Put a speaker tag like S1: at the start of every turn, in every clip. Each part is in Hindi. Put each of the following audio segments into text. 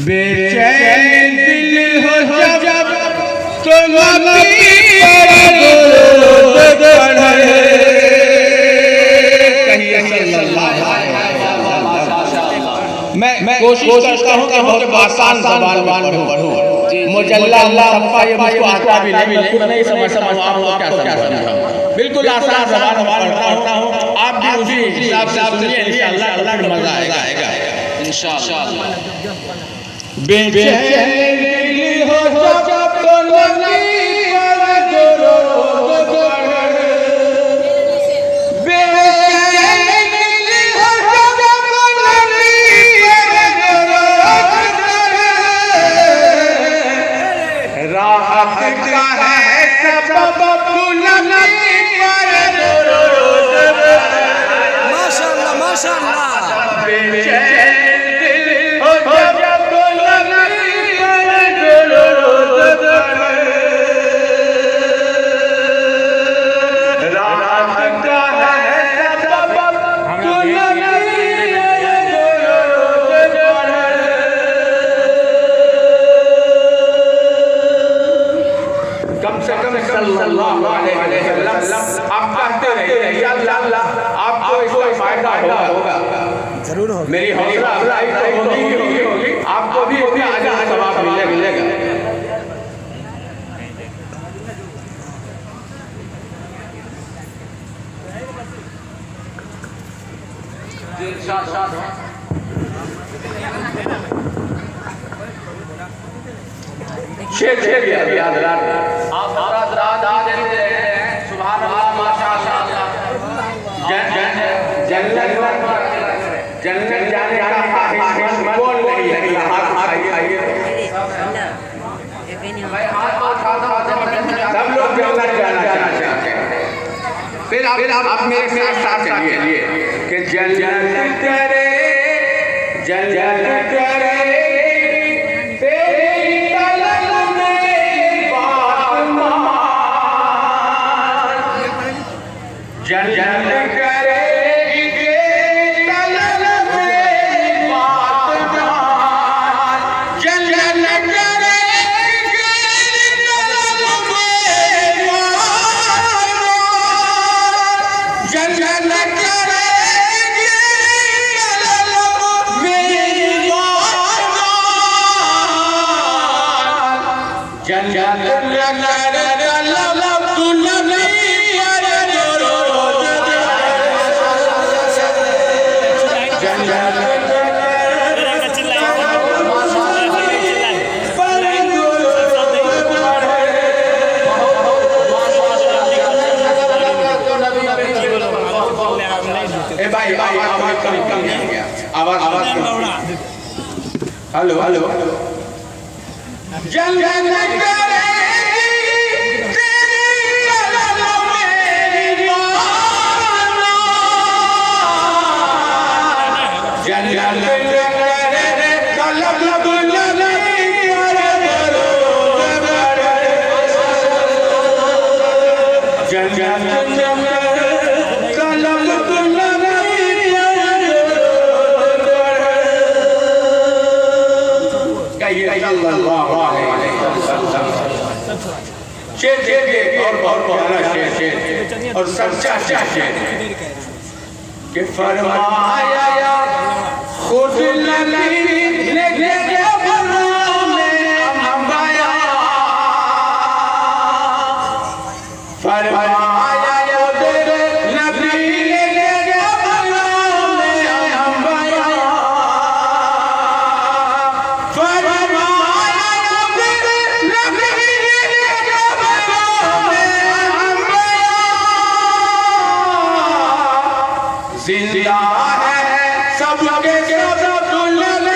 S1: बेचैन दिल हो जब तो नबी पर दुरूद पढ़े। कहिए सल्लल्लाहु अलैहि वसल्लम। मैं कोशिश करता हूँ कि बहुत आसान ज़बान में पढ़ूँ। मुजल्ला सफ़ा ये मुझको आता भी नहीं, खुद नहीं समझता हूँ आपको क्या समझाऊँ। बिल्कुल आसान ज़बान में पढ़ता हूँ, आप भी उसी हिसाब से सुनिए, इंशाअल्लाह अल्लाह का मज़ा आएगा इंशाअल्लाह। बेचैन दिल हो जब तो नबी पर दुरूद पढ़े। बेचैन दिल हो जब तो नबी पर दुरूद पढ़े। राहत का है सबब तू नबी पर दुरूद पढ़े।
S2: माशाअल्लाह माशाअल्लाह।
S1: बेचैन दिल हो जब सल्लल्लाहु अलैहि वसल्लम आप कहते रहिए अल्लाह आपको इसका फायदा होगा
S2: जरूर होगा।
S1: मेरी हौसला अफजाई तो होगी, आपको भी इसमें आगे सवाब मिलेगा। शेर याद रखना। आप रात देते हैं सुभान अल्लाह माशाअल्लाह। जन्नत जाने का ख्वाहिशमंद कौन नहीं है? हाथ उठाइए। सब लोग जन्नत जाना चाहते हैं। फिर आप मेरे साथ चलिए कि जन्नत करे जन्नत करे जन्नत करेगी तलब मेरी बात मान। जन्नत करेगी तलब मेरी बात मान। जन्नत करेगी तलब मेरी बात मान। जन्नत करे तलब तू नबी आवाज हेलो जन्नत करेगी तेरी तलब मेरी मान। जन्नत करे तलब नबी पर दुरूद पढ़े। जन्नत शेर और बहुत प्यारा शेर और सच्चा शेर कि फरमाया खुद नबी ने अंबाया। फरमाया जिंदा है सबके सब दुल्हन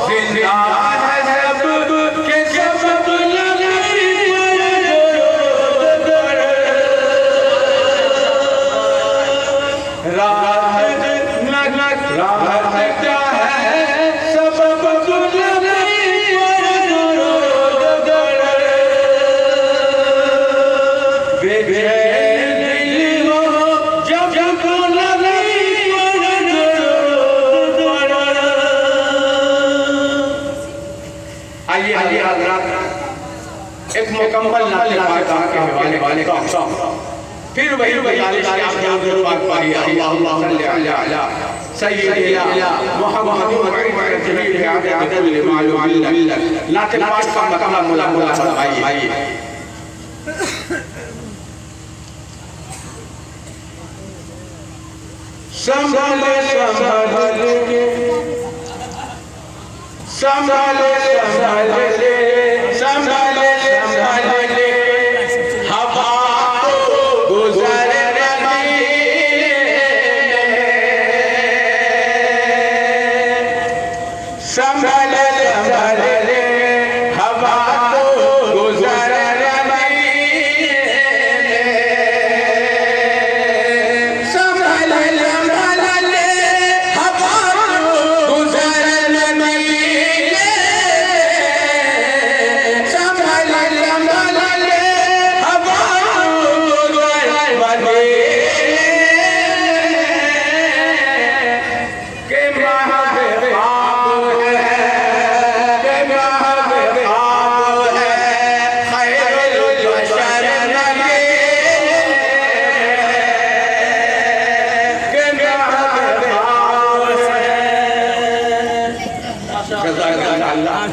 S1: जिंदा है सबके सब दुल्हन राहत क्या है सब दुल्हन बेचैन दिल हो जब नबी पर मुकम्मल नाते पाक के हवाले वाले का फिर वही तारीफ की आपने जो बात पढ़ी अल्लाहुम्मा सल्ली अला सय्यिदिना मुहम्मद व जमील आदम लिमालुम नाते पाक का मतलब मुलाकात फरमाइए। संभाले संभाले संभाले संभाले संभाले संभाले हवा गुजर रही संभाले संभाले हवा गुजर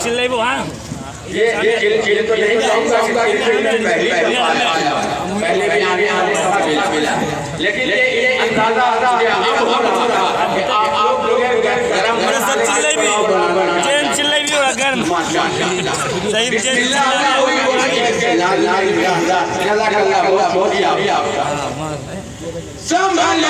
S2: चिल्लाई वो हाँ
S1: ये चिल तो नहीं चाहूँगा कि पहले भी आगे मिला लेकिन ये अंदाजा अब हो रहा था कि आप लोग गरम
S2: चिल्लाई भी हो रहा गर्म सही
S1: संभाल